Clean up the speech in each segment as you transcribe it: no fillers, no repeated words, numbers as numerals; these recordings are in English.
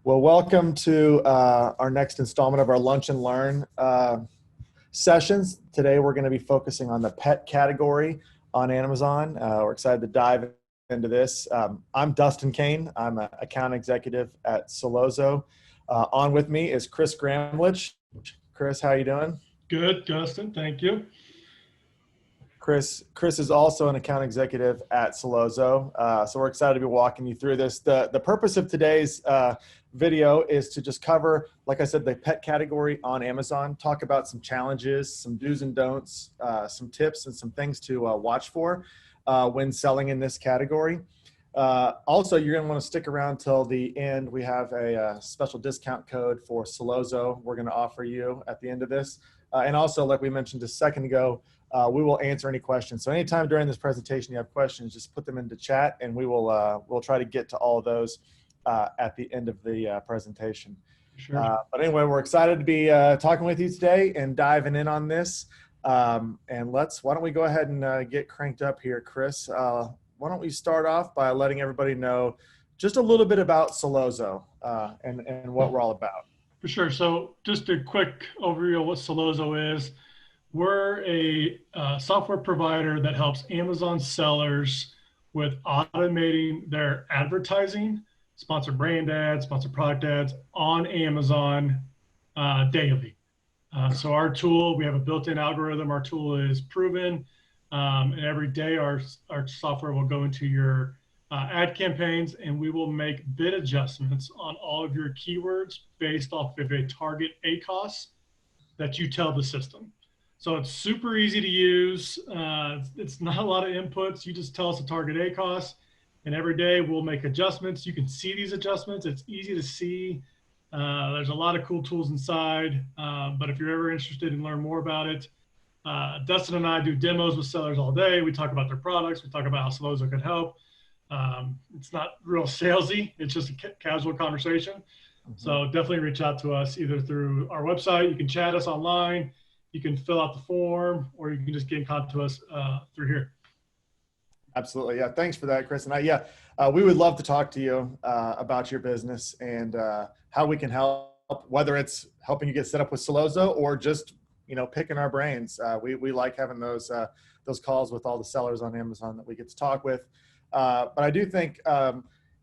Well, welcome to our next installment of our Lunch and Learn sessions. Today, we're going to be focusing on the pet category on Amazon. We're excited to dive into this. I'm Dustin Kane. I'm an account executive at Selozo. On with me is Chris Gramlich. Chris, how you doing? Good, Dustin. Thank you. Chris is also an account executive at Selozo. So we're excited to be walking you through this. The purpose of today's video is to just cover, like I said, the pet category on Amazon, talk about some challenges, some do's and don'ts, some tips and some things to watch for when selling in this category. Also, you're going to want to stick around till the end. We have a special discount code for Selozo we're going to offer you at the end of this. And also, like we mentioned a second ago, we will answer any questions. So anytime during this presentation you have questions, just put them into chat and we'll try to get to all of those at the end of the presentation. Sure. But anyway, we're excited to be talking with you today and diving in on this. And why don't we go ahead and get cranked up here, Chris? Why don't we start off by letting everybody know just a little bit about Selozo and what we're all about. For sure. So just a quick overview of what Sellozo is. We're a software provider that helps Amazon sellers with automating their advertising, sponsored brand ads, sponsored product ads on Amazon daily. So our tool, we have a built-in algorithm. Our tool is proven, and every day our software will go into your ad campaigns, and we will make bid adjustments on all of your keywords based off of a target ACoS that you tell the system. So it's super easy to use. It's not a lot of inputs. You just tell us a target ACoS, and every day we'll make adjustments. You can see these adjustments. It's easy to see. There's a lot of cool tools inside, but if you're ever interested in learn more about it, Dustin and I do demos with sellers all day. We talk about their products. We talk about how Sellozo could help. It's not real salesy. It's just a casual conversation. Mm-hmm. So definitely reach out to us either through our website. You can chat us online. You can fill out the form, or you can just get in contact with us through here. Absolutely. Yeah. Thanks for that, Chris. And we would love to talk to you about your business and how we can help, whether it's helping you get set up with Sellozo or just, picking our brains. We like having those calls with all the sellers on Amazon that we get to talk with. But I do think,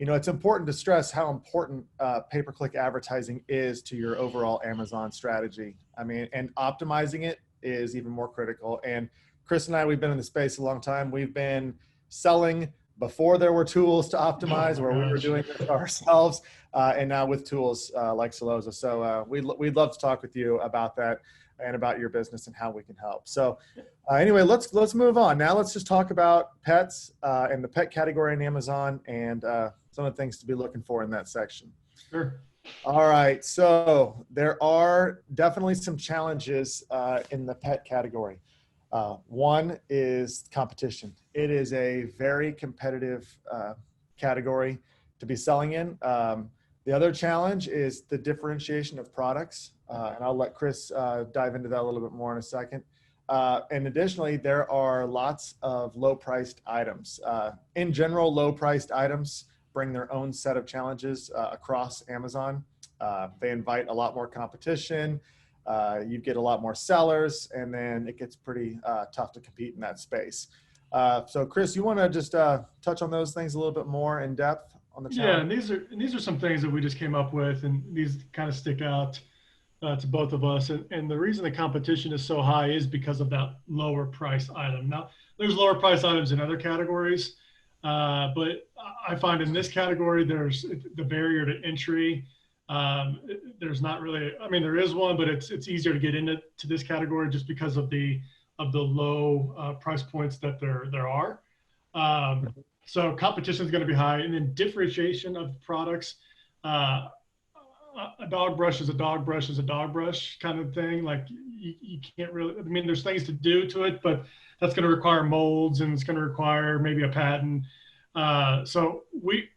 it's important to stress how important pay-per-click advertising is to your overall Amazon strategy. And optimizing it is even more critical. And Chris and I, we've been in the space a long time. We've been selling before there were tools to optimize, where we were doing it ourselves, and now with tools like Sellozo. So we'd love to talk with you about that and about your business and how we can help. So anyway, let's move on. Now let's just talk about pets and the pet category on Amazon and some of the things to be looking for in that section. Sure. All right. So there are definitely some challenges in the pet category. One is competition. It is a very competitive category to be selling in. The other challenge is the differentiation of products. And I'll let Chris dive into that a little bit more in a second. And additionally, there are lots of low-priced items. In general, low-priced items bring their own set of challenges across Amazon. They invite a lot more competition. You get a lot more sellers, and then it gets pretty tough to compete in that space. So Chris, you want to just touch on those things a little bit more in depth on the challenge? Yeah, and these are some things that we just came up with, and these kind of stick out to both of us. And the reason the competition is so high is because of that lower price item. Now, there's lower price items in other categories, but I find in this category, there's the barrier to entry. There's not really, there is one, but it's easier to get into this category just because of the low price points that there are. So competition is going to be high, and then differentiation of products. A dog brush is a dog brush is a dog brush kind of thing. Like you can't really, there's things to do to it, but that's going to require molds, and it's going to require maybe a patent. So we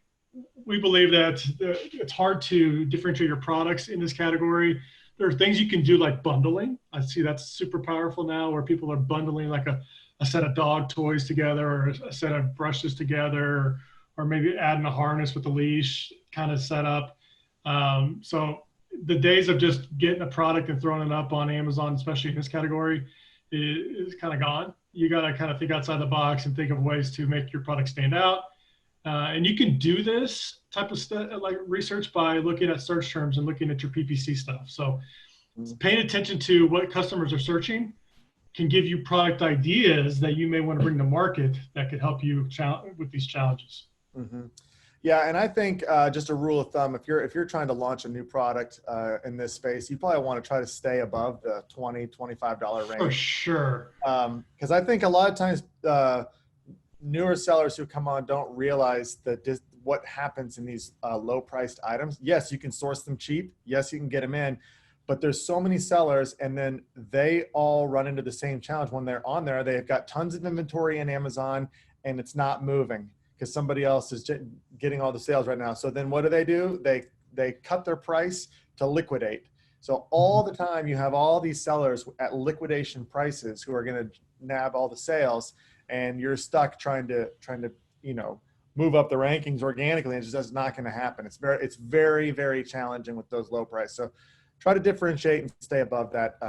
believe that it's hard to differentiate your products in this category. There are things you can do like bundling. I see that's super powerful now, where people are bundling like a set of dog toys together, or a set of brushes together, or maybe adding a harness with a leash kind of setup. So the days of just getting a product and throwing it up on Amazon, especially in this category, is kind of gone. You got to kind of think outside the box and think of ways to make your product stand out. And you can do this type of stuff, like research, by looking at search terms and looking at your PPC stuff. So paying attention to what customers are searching can give you product ideas that you may want to bring to market that could help you with these challenges. Mm-hmm. Yeah, and I think just a rule of thumb: if you're trying to launch a new product in this space, you probably want to try to stay above the $20-$25 range. For sure. Because I think a lot of times newer sellers who come on don't realize that what happens in these low-priced items. Yes, you can source them cheap. Yes, you can get them in. But there's so many sellers, and then they all run into the same challenge when they're on there. They've got tons of inventory in Amazon, and it's not moving because somebody else is getting all the sales right now. So then what do? They cut their price to liquidate. So all the time you have all these sellers at liquidation prices who are going to nab all the sales, and you're stuck trying to move up the rankings organically, and it's just not going to happen. It's very, very challenging with those low prices. So try to differentiate and stay above that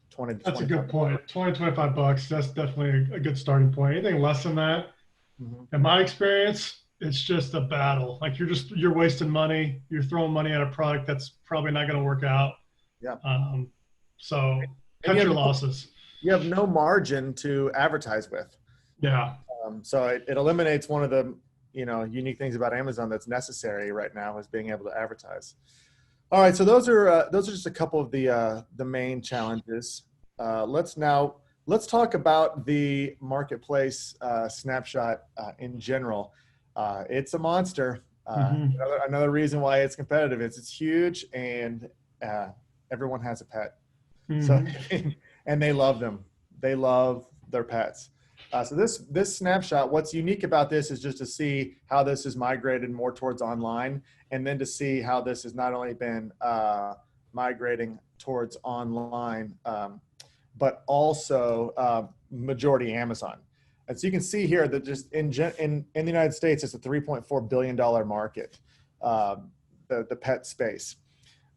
20 to 25. That's a good point. 20, $25. That's definitely a good starting point. Anything less than that, in my experience, it's just a battle. Like you're wasting money. You're throwing money at a product that's probably not going to work out. Yeah. So cut your losses. You have no margin to advertise with. Yeah. So it eliminates one of the unique things about Amazon that's necessary right now, is being able to advertise. All right, so those are just a couple of the main challenges. Let's talk about the marketplace snapshot in general. It's a monster. Another reason why it's competitive is it's huge, and everyone has a pet. So and they love them. They love their pets. So this snapshot, what's unique about this is just to see how this is migrated more towards online, and then to see how this has not only been migrating towards online, but also majority Amazon. And so you can see here that just in the United States, it's a $3.4 billion market, the pet space.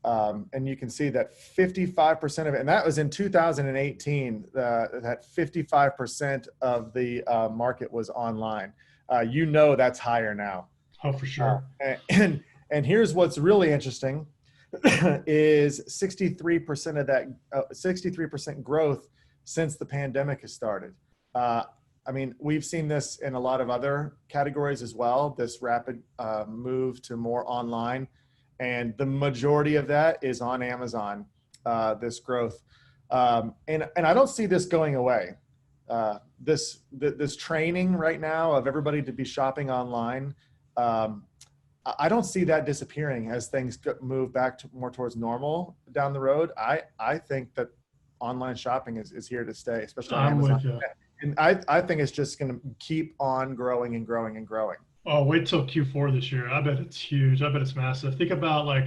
And you can see that 55% of it, and that was in 2018, that 55% of the market was online. That's higher now. Oh, for sure. And here's what's really interesting is 63% of that, 63% growth since the pandemic has started. We've seen this in a lot of other categories as well, this rapid move to more online. And the majority of that is on Amazon, this growth. And I don't see this going away. This training right now of everybody to be shopping online, I don't see that disappearing as things move back more towards normal down the road. I think that online shopping is here to stay, especially on Amazon. With you. And I think it's just going to keep on growing and growing and growing. Oh, wait till Q4 this year. I bet it's huge. I bet it's massive. Think about like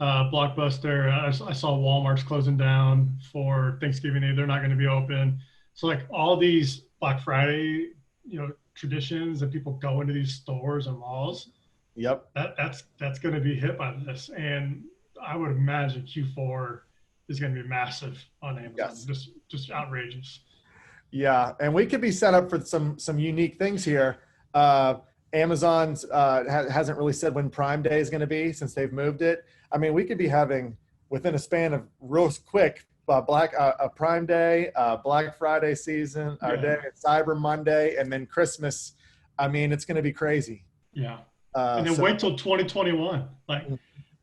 Blockbuster. I saw Walmart's closing down for Thanksgiving Day. They're not going to be open. So like all these Black Friday, traditions that people go into these stores and malls. Yep. That's going to be hit by this. And I would imagine Q4 is going to be massive on Amazon. Yes. Just outrageous. Yeah. And we could be set up for some unique things here. Amazon's hasn't really said when Prime Day is going to be, since they've moved it. We could be having, within a span of real quick, Prime Day, Black Friday season, our day, Cyber Monday, and then Christmas. It's going to be crazy. Yeah. And then wait till 2021. Like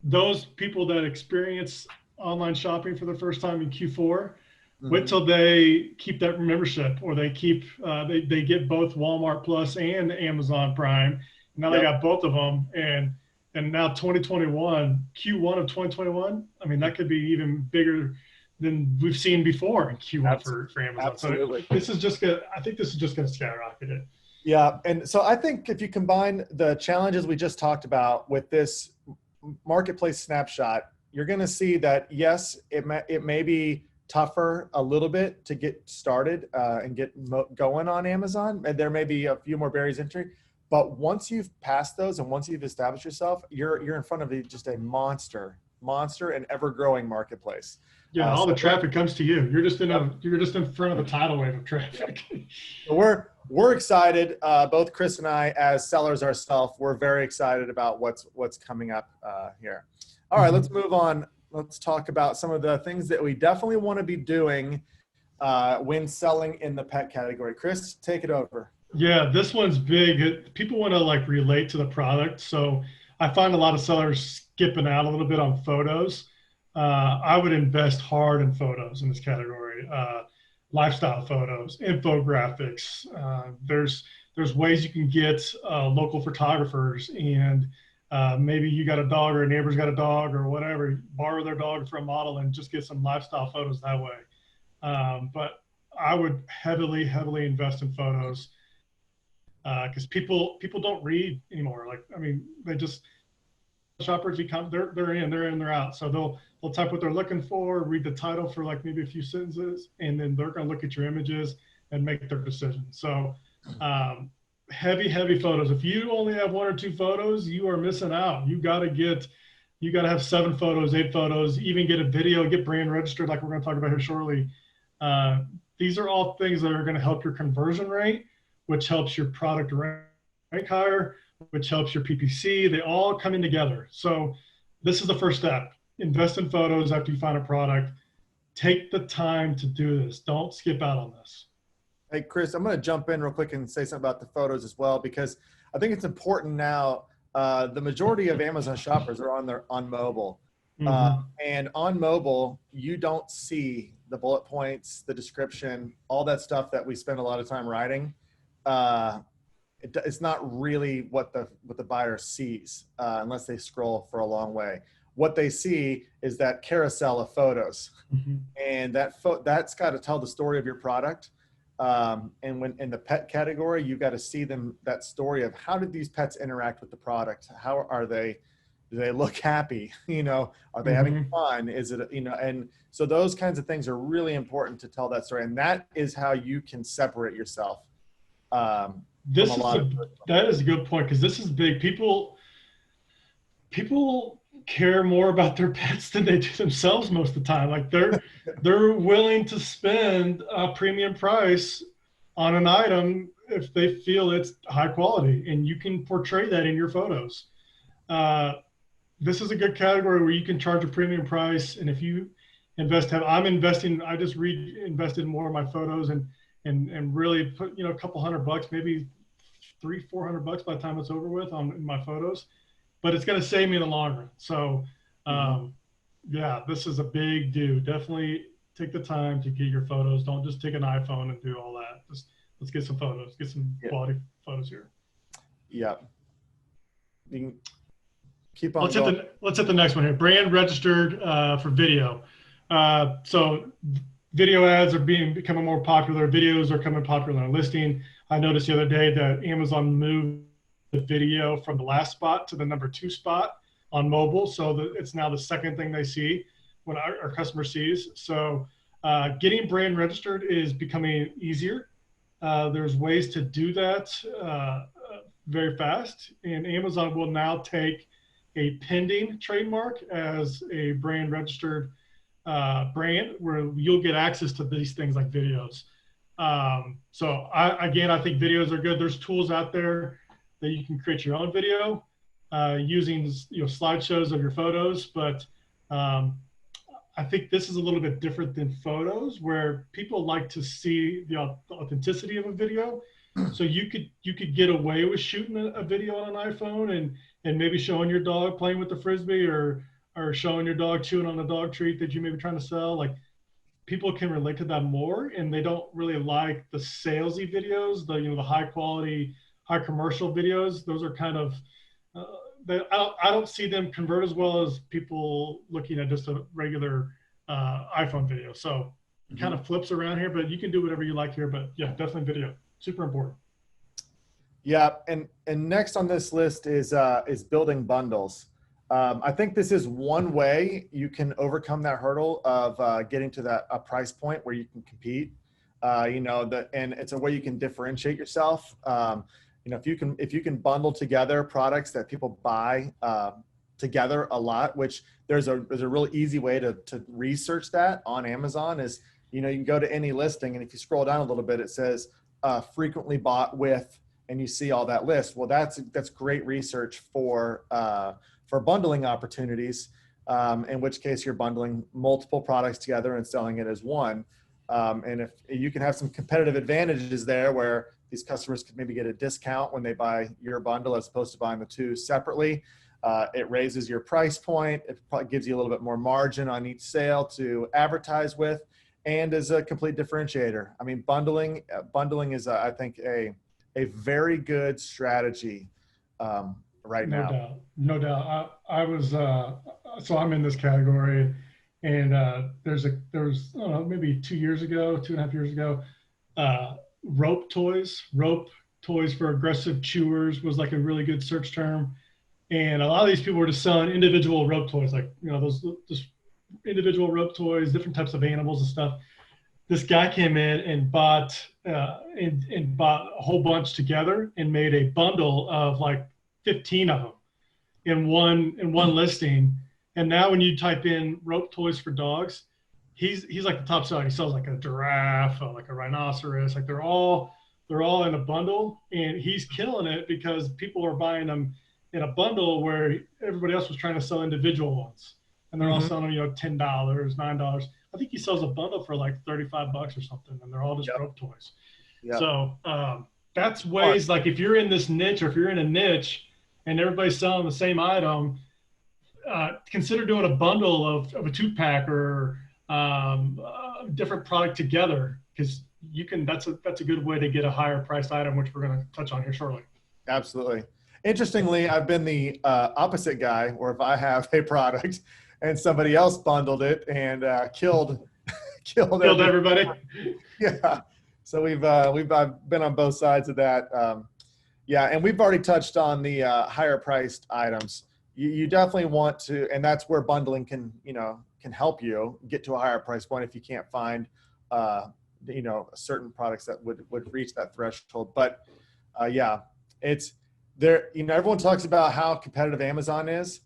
those people that experience online shopping for the first time in Q4, wait till they keep that membership, or they keep they get both Walmart Plus and Amazon Prime. Now they got both of them, and now 2021, Q1 of 2021. That could be even bigger than we've seen before in Q1 for Amazon. Absolutely. So this is just gonna. I think this is just gonna skyrocket it. Yeah, and so I think if you combine the challenges we just talked about with this marketplace snapshot, you're going to see that yes, it may be tougher a little bit to get started and get going on Amazon, and there may be a few more barriers to entry, But once you've passed those and once you've established yourself, you're in front of just a monster and ever growing marketplace. Yeah, all So the traffic comes to you. You're just in front of a tidal wave of traffic. we're excited. Both Chris and I, as sellers ourselves, we're very excited about what's coming up here. All right, let's move on. Let's talk about some of the things that we definitely want to be doing when selling in the pet category. Chris, take it over. Yeah, this one's big. People want to like relate to the product. So I find a lot of sellers skipping out a little bit on photos. I would invest hard in photos in this category. Lifestyle photos, infographics. There's ways you can get local photographers, and maybe you got a dog or a neighbor's got a dog or whatever, borrow their dog for a model and just get some lifestyle photos that way. But I would heavily invest in photos because people don't read anymore. Like, I mean, they just shoppers become they're in, they're out. So they'll type what they're looking for, read the title for like maybe a few sentences, and then they're going to look at your images and make their decision. So heavy photos. If you only have 1 or 2 photos, you are missing out. You got to have 7 photos, 8 photos, even get a video, get brand registered like we're going to talk about here shortly. These are all things that are going to help your conversion rate, which helps your product rank higher, which helps your PPC. They all come in together. So this is the first step. Invest in photos after you find a product. Take the time to do this. Don't skip out on this. Hey, Chris, I'm going to jump in real quick and say something about the photos as well, because I think it's important now. The majority of Amazon shoppers are on mobile. And on mobile, you don't see the bullet points, the description, all that stuff that we spend a lot of time writing. It's not really what the buyer sees unless they scroll for a long way. What they see is that carousel of photos, and that's got to tell the story of your product. And when in the pet category, you've got to see that story of how did these pets interact with the product? How are they? Do they look happy? Are they having fun? Is it, and so those kinds of things are really important to tell that story. And that is how you can separate yourself. That is a good point, because this is big. People care more about their pets than they do themselves most of the time. Like they're willing to spend a premium price on an item if they feel it's high quality, and you can portray that in your photos. This is a good category where you can charge a premium price, and if you invest, I just invested in more of my photos and really put a couple $100, maybe $300-400 by the time it's over with in my photos. But it's going to save me in the long run. So, yeah, this is a big do. Definitely take the time to get your photos. Don't just take an iPhone and do all that. Let's get some photos. Get some quality photos here. Yeah. You can keep on going. Let's hit the next one here. Brand registered for video. So video ads are becoming more popular. Videos are coming popular on listing. I noticed the other day that Amazon moved the video from the last spot to the number 2 spot on mobile. So it's now the second thing they see when our customer sees. So getting brand registered is becoming easier. There's ways to do that very fast. And Amazon will now take a pending trademark as a brand registered brand, where you'll get access to these things like videos. So I think videos are good. There's tools out there that you can create your own video using slideshows of your photos. But I think this is a little bit different than photos, where people like to see the authenticity of a video. So you could get away with shooting a video on an iPhone and maybe showing your dog playing with the Frisbee or showing your dog chewing on a dog treat that you may be trying to sell. Like, people can relate to that more, and they don't really like the salesy videos, the high quality, high commercial videos. Those are kind of, I don't see them convert as well as people looking at just a regular iPhone video. So it kind of flips around here, but you can do whatever you like here. But yeah, definitely video, super important. Yeah, and next on this list is building bundles. I think this is one way you can overcome that hurdle of getting to a price point where you can compete. And it's a way you can differentiate yourself. if you can bundle together products that people buy together a lot, which there's a really easy way to research that on Amazon is, you can go to any listing, and if you scroll down a little bit, it says frequently bought with, and you see all that list. Well, that's great research for bundling opportunities, in which case you're bundling multiple products together and selling it as one. And if you can have some competitive advantages there where these customers could maybe get a discount when they buy your bundle as opposed to buying the two separately. It raises your price point. It probably gives you a little bit more margin on each sale to advertise with, and is a complete differentiator. I mean, bundling is, I think, a very good strategy right now. No doubt. I was, so I'm in this category, and there was maybe 2.5 years ago, rope toys for aggressive chewers was like a really good search term. And a lot of these people were just selling individual rope toys, like, those just individual rope toys, different types of animals and stuff. This guy came in and bought bought a whole bunch together and made a bundle of like 15 of them in one listing. And now when you type in rope toys for dogs, he's like the top seller. He sells like a giraffe, like a rhinoceros, like they're all in a bundle, and he's killing it because people are buying them in a bundle where everybody else was trying to sell individual ones, and they're all selling $10, $9. I think he sells a bundle for like $35 or something, and they're all just rope toys. Yep. So that's ways, like if you're in this niche, or if you're in a niche and everybody's selling the same item, consider doing a bundle of a 2-pack or different product together, because that's a good way to get a higher priced item, which we're going to touch on here shortly. Absolutely. Interestingly, I've been the opposite guy, where if I have a product and somebody else bundled it and killed everybody. Yeah. So I've been on both sides of that. And we've already touched on the higher priced items. You definitely want to, and that's where bundling can help you get to a higher price point if you can't find certain products that would reach that threshold. But it's there. Everyone talks about how competitive Amazon is.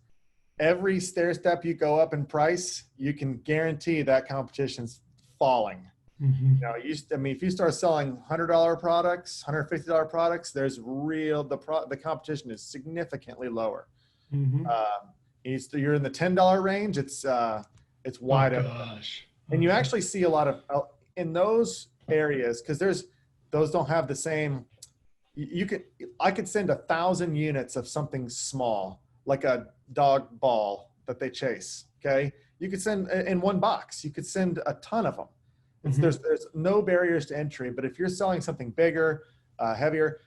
Every stair step you go up in price, you can guarantee that competition's falling. Mm-hmm. If you start selling $100 products, $150 products, there's the competition is significantly lower. Mm-hmm. You're in the $10 range. It's wide open. Gosh. And you actually see a lot of in those areas, because those don't have the same. I could send 1,000 units of something small, like a dog ball that they chase. Okay, you could send in one box. You could send a ton of them. There's no barriers to entry. But if you're selling something bigger, heavier,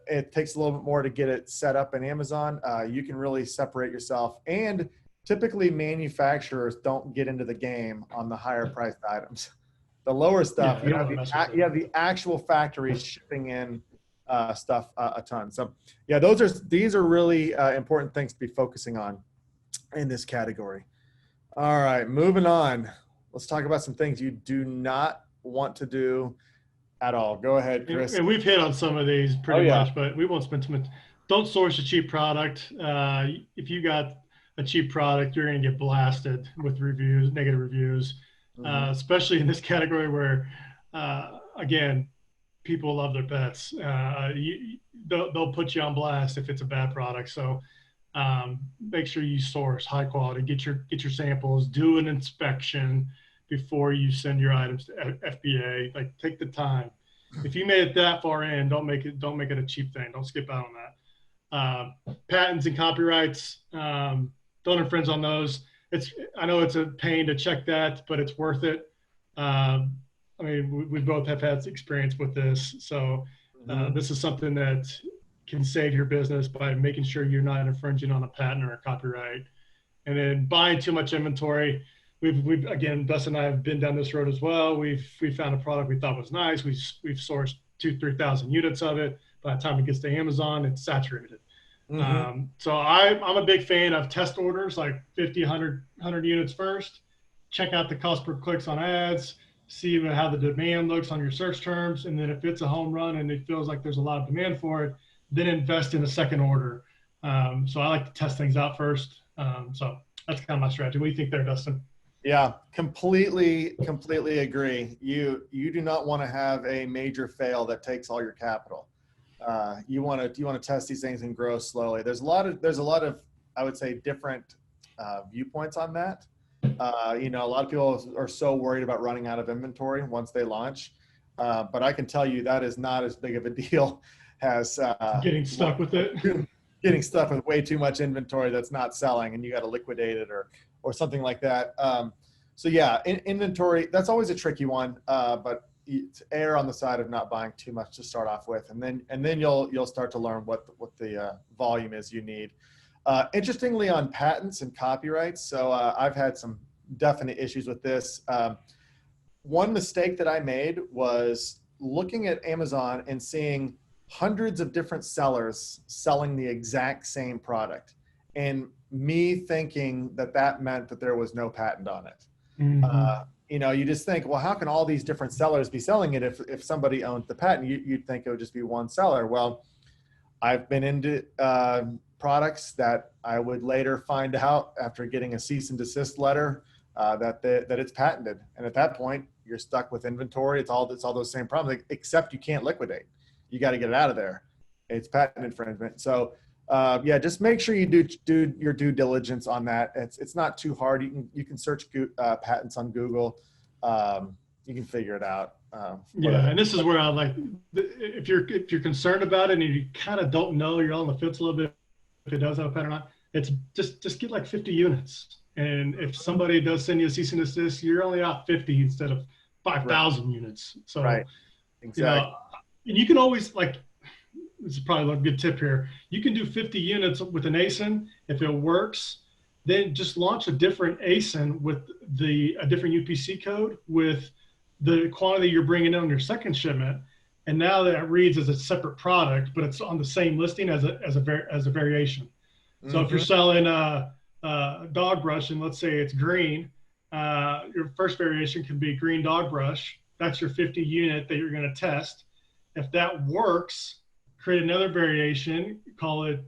it takes a little bit more to get it set up in Amazon. You can really separate yourself. And typically, manufacturers don't get into the game on the higher priced items. The lower stuff, you have the actual factories shipping in stuff a ton. So these are really important things to be focusing on in this category. All right, moving on. Let's talk about some things you do not want to do at all. Go ahead, Chris. And we've hit on some of these pretty much, but we won't spend too much. Don't source a cheap product. If you got a cheap product, you're going to get blasted with negative reviews, especially in this category where, again, people love their pets. They'll put you on blast if it's a bad product. So make sure you source high quality, get your samples, do an inspection before you send your items to FBA. Like, take the time. If you made it that far in, don't make it a cheap thing. Don't skip out on that. Patents and copyrights, don't infringe on those. I know it's a pain to check that, but it's worth it. We both have had experience with this. So this is something that can save your business by making sure you're not infringing on a patent or a copyright. And then buying too much inventory. We've again, Dustin and I have been down this road as well. We found a product we thought was nice. We've sourced 2,000-3,000 units of it. By the time it gets to Amazon, it's saturated. So I'm a big fan of test orders, like 50, 100 units first. Check out the cost per clicks on ads, see how the demand looks on your search terms. And then if it's a home run and it feels like there's a lot of demand for it, then invest in a second order. So I like to test things out first. So that's kind of my strategy. What do you think there, Dustin? Yeah, completely agree. You do not want to have a major fail that takes all your capital. You want to test these things and grow slowly. There's a lot of I would say different viewpoints on that. A lot of people are so worried about running out of inventory once they launch, but I can tell you that is not as big of a deal as Getting stuck with it. getting stuff with way too much inventory that's not selling and you got to liquidate it or something like that. So yeah, inventory, that's always a tricky one, but err on the side of not buying too much to start off with, and then you'll start to learn what the volume is you need. Interestingly, on patents and copyrights, so I've had some definite issues with this. One mistake that I made was looking at Amazon and seeing hundreds of different sellers selling the exact same product, and me thinking that meant that there was no patent on it. You just think, well, how can all these different sellers be selling it if somebody owns the patent? You'd think it would just be one seller. Well, I've been into products that I would later find out after getting a cease and desist letter that it's patented, and at that point, you're stuck with inventory. It's all those same problems, except you can't liquidate. You got to get it out of there. It's patent infringement. So yeah, just make sure you do your due diligence on that. It's not too hard. You can search patents on Google. You can figure it out. Yeah, and this is where I like, if you're concerned about it and you kind of don't know, you're on the fence a little bit if it does have a patent or not. It's just get like 50 units, and if somebody does send you a cease and desist, you're only out 50 instead of 5,000 units. So right, exactly. And you can always, like, this is probably a good tip here. You can do 50 units with an ASIN. If it works, then just launch a different ASIN with a different UPC code with the quantity you're bringing in on your second shipment. And now that reads as a separate product, but it's on the same listing as a variation. So if you're selling dog brush, and let's say it's green, your first variation can be green dog brush. That's your 50 unit that you're going to test. If that works, create another variation, call it,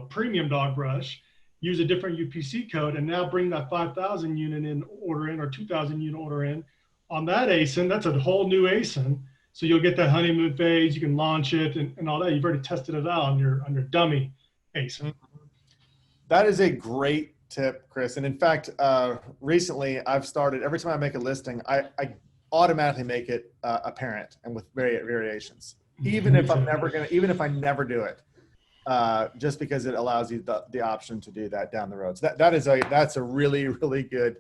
premium dog brush, use a different UPC code, and now bring that 5,000 unit order in, or 2,000 unit order in on that ASIN. That's a whole new ASIN. So you'll get that honeymoon phase, you can launch it and all that. You've already tested it out on your dummy ASIN. That is a great tip, Chris. And in fact, recently I've started, every time I make a listing, I automatically make it apparent and with variations, even if I never do it, just because it allows you the option to do that down the road. So that's a really, really good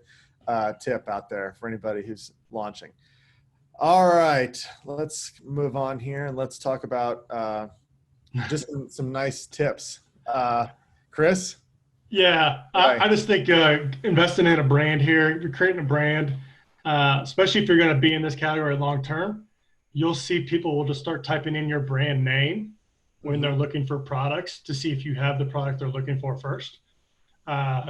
tip out there for anybody who's launching. All right, let's move on here and let's talk about just some nice tips. Chris? Yeah, I just think investing in a brand here, you're creating a brand, especially if you're going to be in this category long term, you'll see people will just start typing in your brand name when they're looking for products to see if you have the product they're looking for first.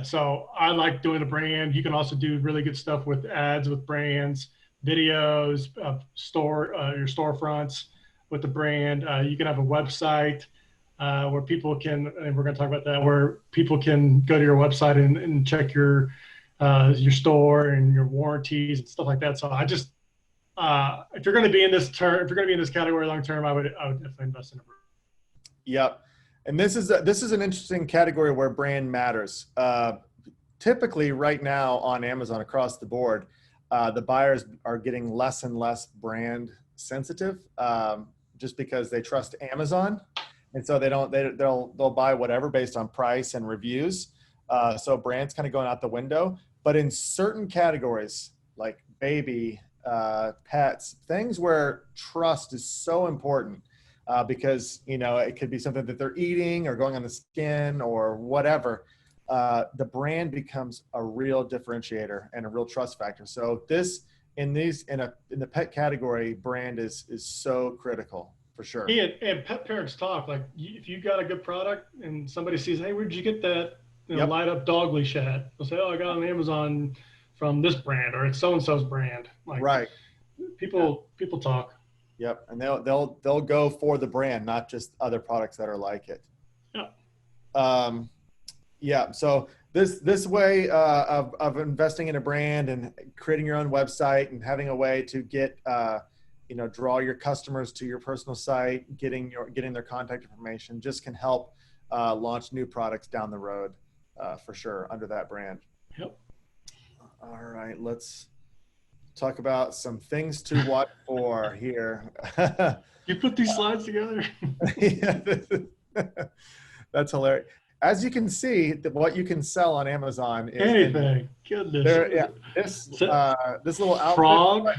So I like doing a brand. You can also do really good stuff with ads with brands, videos, your storefronts with the brand. You can have a website where people can, and we're going to talk about that, where people can go to your website and check your store and your warranties and stuff like that. So I just, if you're going to be in this category long term, I would definitely invest in a brand. Yep. And this is an interesting category where brand matters. Typically right now on Amazon across the board, the buyers are getting less and less brand sensitive, just because they trust Amazon. And so they'll buy whatever based on price and reviews. So brand's kind of going out the window, but in certain categories like baby, pets, things where trust is so important, because, it could be something that they're eating or going on the skin or whatever. The brand becomes a real differentiator and a real trust factor. So in the pet category, brand is so critical. For sure. And pet parents talk, like, if you got a good product and somebody sees, hey, where'd you get that light up dog leash at? They'll say, oh, I got it on Amazon from this brand, or it's so-and-so's brand. Like, right. People talk. Yep. And they'll go for the brand, not just other products that are like it. Yeah. Yeah. So this way of investing in a brand and creating your own website and having a way to get draw your customers to your personal site, getting their contact information, just can help launch new products down the road for sure under that brand. Yep. All right, let's talk about some things to watch for here. You put these slides together? Yeah, that's hilarious. As you can see, what you can sell on Amazon is Anything. Goodness. there. Yeah, this little outfit, Frog?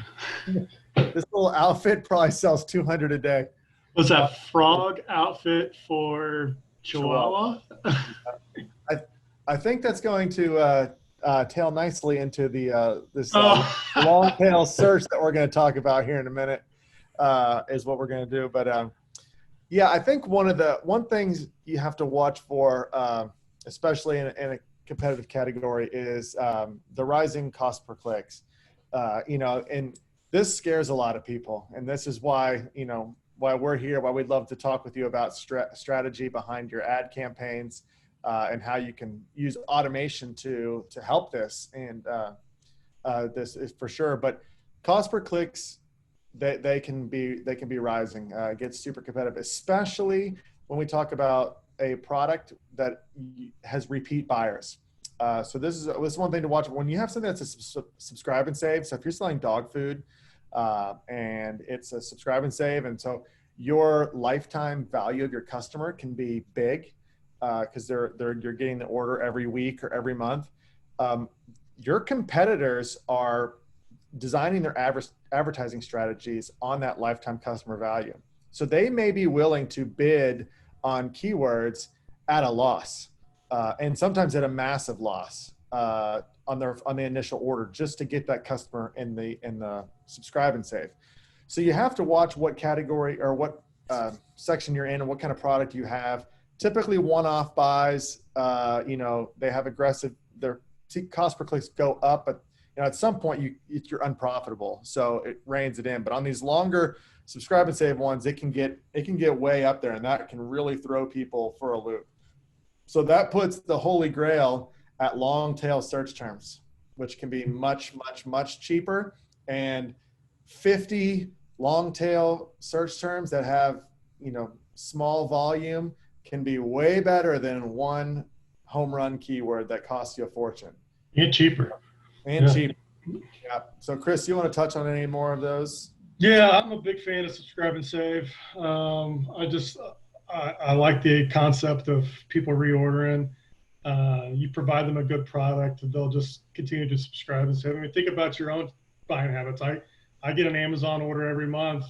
this little outfit probably sells 200 a day. Was that frog outfit for Chihuahua? I think that's going to tail nicely into this long tail search that we're going to talk about here in a minute. Is what we're going to do. But yeah, I think one things you have to watch for, especially in a competitive category, is the rising cost per clicks. And this scares a lot of people, and this is why why we're here, why we'd love to talk with you about strategy behind your ad campaigns, and how you can use automation to help this. And this is for sure. But cost per clicks, they can be rising. It gets super competitive, especially when we talk about a product that has repeat buyers. So this is one thing to watch when you have something that's a subscribe and save. So if you're selling dog food and it's a subscribe and save, and so your lifetime value of your customer can be big because you're getting the order every week or every month. Your competitors are designing their advertising strategies on that lifetime customer value. So they may be willing to bid on keywords at a loss, and sometimes at a massive loss on the initial order, just to get that customer in the subscribe and save. So you have to watch what category or what section you're in and what kind of product you have. Typically one-off buys, they have aggressive, their cost per clicks go up, but at some point you're unprofitable, so it reins it in. But on these longer subscribe and save ones, it can get way up there, and that can really throw people for a loop. So that puts the holy grail at long tail search terms, which can be much, much, much cheaper. And 50 long tail search terms that have small volume can be way better than one home run keyword that costs you a fortune. And cheaper. Cheap. Yeah. So Chris, you want to touch on any more of those? Yeah, I'm a big fan of subscribe and save. I like the concept of people reordering. You provide them a good product, and they'll just continue to subscribe and save. I mean, think about your own buying habits. I get an Amazon order every month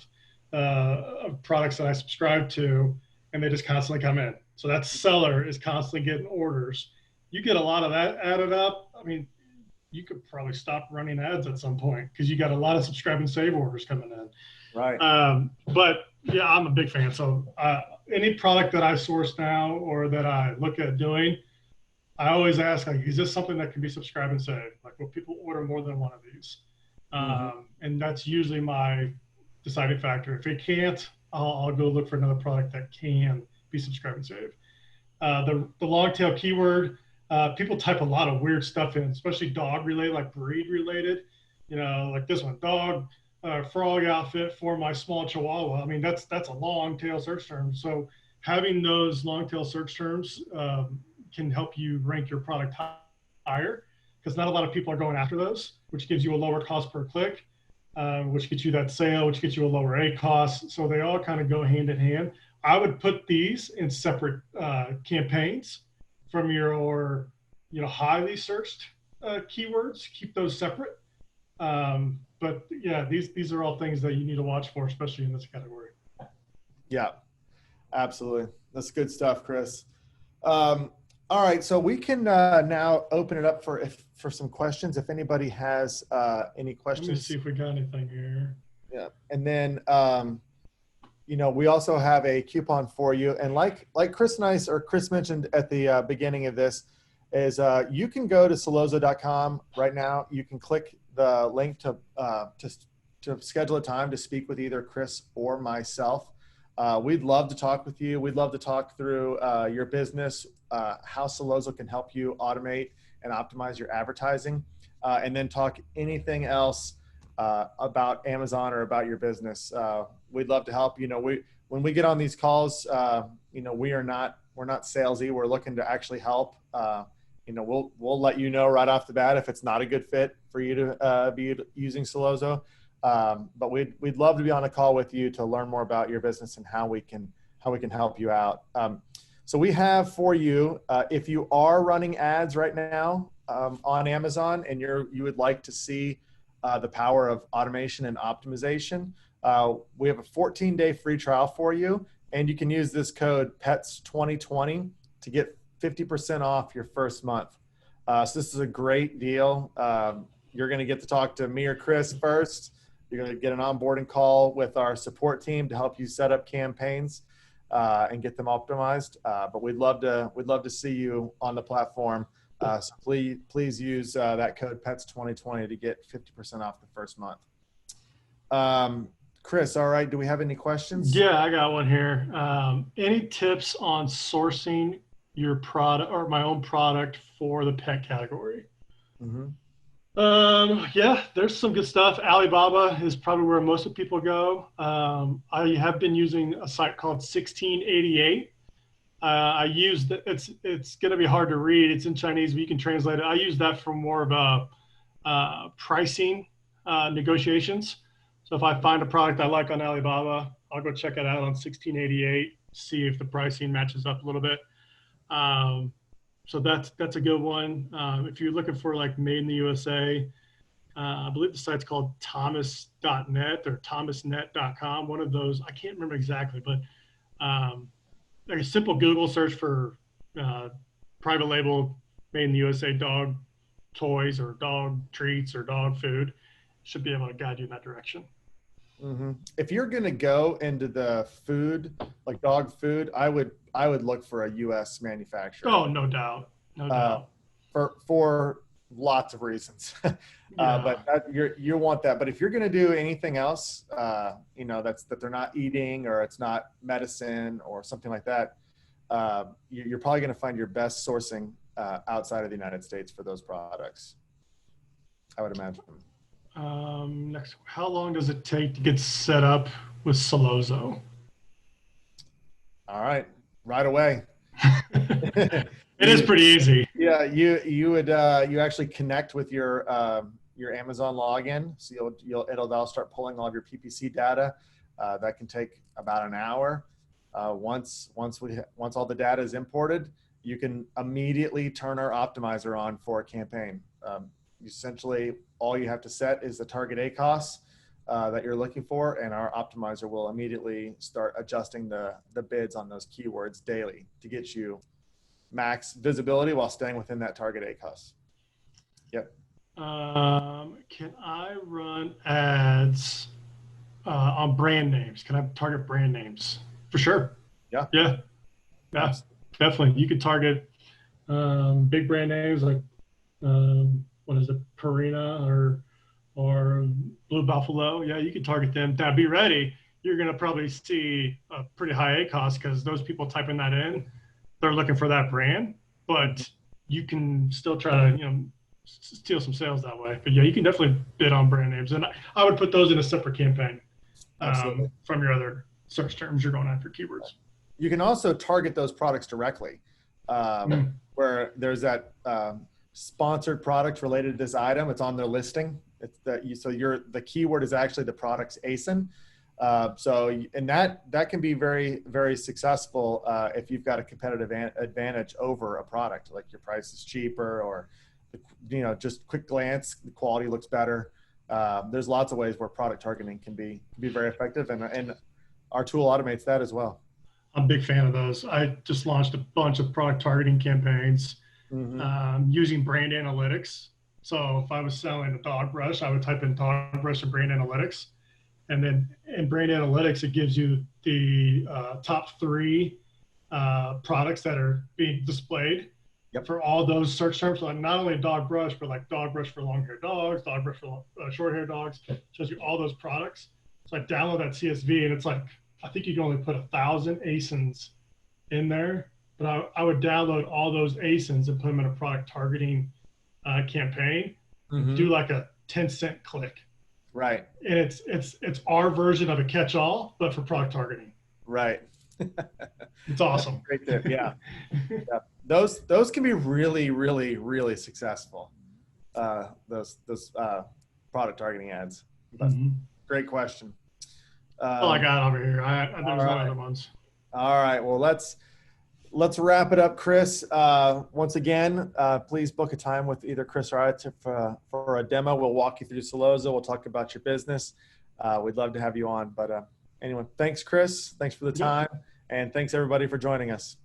of products that I subscribe to, and they just constantly come in. So that seller is constantly getting orders. You get a lot of that added up. I mean, you could probably stop running ads at some point because you got a lot of subscribe and save orders coming in. Right. But yeah, I'm a big fan. So any product that I source now or that I look at doing, I always ask, is this something that can be subscribe and save? Like, will people order more than one of these? And that's usually my deciding factor. If it can't, I'll go look for another product that can be subscribe and save. The long tail keyword, people type a lot of weird stuff in, especially dog related, like breed related. Like this one, dog frog outfit for my small Chihuahua. I mean, that's a long tail search term. So having those long tail search terms can help you rank your product higher, because not a lot of people are going after those, which gives you a lower cost per click, which gets you that sale, which gets you a lower A cost. So they all kind of go hand in hand. I would put these in separate campaigns from your highly searched keywords. Keep those separate. But yeah, these are all things that you need to watch for, especially in this category. Yeah, absolutely. That's good stuff, Chris. All right, so we can now open it up for some questions. If anybody has any questions. Let me see if we got anything here. Yeah, and then we also have a coupon for you. And like Chris mentioned at the beginning of this, is you can go to Sellozo.com right now. You can click the link to to schedule a time to speak with either Chris or myself. We'd love to talk with you. We'd love to talk through your business, how Sellozo can help you automate and optimize your advertising, and then talk anything else about Amazon or about your business. We'd love to help. When we get on these calls, we're not salesy. We're looking to actually help. We'll let you know right off the bat if it's not a good fit for you to be using Sellozo. But we'd love to be on a call with you to learn more about your business and how we can help you out. So we have for you, if you are running ads right now on Amazon and you would like to see the power of automation and optimization, we have a 14-day free trial for you, and you can use this code PETS2020 to get 50% off your first month. So this is a great deal. You're going to get to talk to me or Chris first. You're going to get an onboarding call with our support team to help you set up campaigns and get them optimized. But we'd love to see you on the platform. So please use that code PETS2020 to get 50% off the first month. Chris, all right. Do we have any questions? Yeah, I got one here. Any tips on sourcing your product or my own product for the pet category? Mm-hmm. Yeah, there's some good stuff. Alibaba is probably where most of people go. I have been using a site called 1688. I use it's going to be hard to read. It's in Chinese, but you can translate it. I use that for more of a pricing negotiations. So if I find a product I like on Alibaba, I'll go check it out on 1688, see if the pricing matches up a little bit. So that's a good one. If you're looking for like made in the USA, I believe the site's called thomas.net or thomasnet.com. One of those, I can't remember exactly, but like a simple Google search for private label made in the USA dog toys or dog treats or dog food should be able to guide you in that direction. Mm-hmm. If you're going to go into the food, like dog food, I would look for a U.S. manufacturer. Oh, no doubt. No doubt. For lots of reasons. But you want that. But if you're going to do anything else, that they're not eating or it's not medicine or something like that, you're probably going to find your best sourcing outside of the United States for those products, I would imagine. Next, how long does it take to get set up with Sellozo? All right, right away. It is pretty easy. Yeah, you actually connect with your Amazon login, so it'll start pulling all of your PPC data. That can take about an hour. Once all the data is imported, you can immediately turn our optimizer on for a campaign. Essentially, all you have to set is the target ACOS that you're looking for, and our optimizer will immediately start adjusting the bids on those keywords daily to get you max visibility while staying within that target ACOS. Yep. Can I run ads on brand names? Can I target brand names? For sure. Yeah. Yeah. Yeah. Definitely. You could target big brand names like what is it, Purina or Blue Buffalo. Yeah, you can target them. Now be ready. You're going to probably see a pretty high ACOS because those people typing that in, they're looking for that brand, but you can still try to, steal some sales that way. But yeah, you can definitely bid on brand names. And I would put those in a separate campaign from your other search terms you're going after keywords. You can also target those products directly where there's that sponsored product related to this item. It's on their listing. The keyword is actually the product's ASIN. And that can be very, very successful if you've got a competitive advantage over a product, like your price is cheaper or, just quick glance, the quality looks better. There's lots of ways where product targeting can be very effective, and our tool automates that as well. I'm a big fan of those. I just launched a bunch of product targeting campaigns using brand analytics. So if I was selling a dog brush, I would type in dog brush and brand analytics. And then in brand analytics, it gives you the top 3 products that are being displayed. Yep. for all those search terms. So like not only dog brush, but like dog brush for long-haired dogs, dog brush for short-haired dogs. Shows you all those products. So I download that CSV, and it's like I think you can only put 1,000 ASINs in there, but I would download all those ASINs and put them in a product targeting campaign. Do like a 10-cent click. Right. And it's our version of a catch-all, but for product targeting. Right. It's awesome. Great tip. Yeah. Yeah. Those can be really, really, really successful. Those product targeting ads. But great question. All I got over here. There's no other ones. All right. Well, let's wrap it up, Chris. Once again, please book a time with either Chris or I for a demo. We'll walk you through Selozo. We'll talk about your business. We'd love to have you on. But anyway, thanks, Chris. Thanks for the time. And thanks, everybody, for joining us.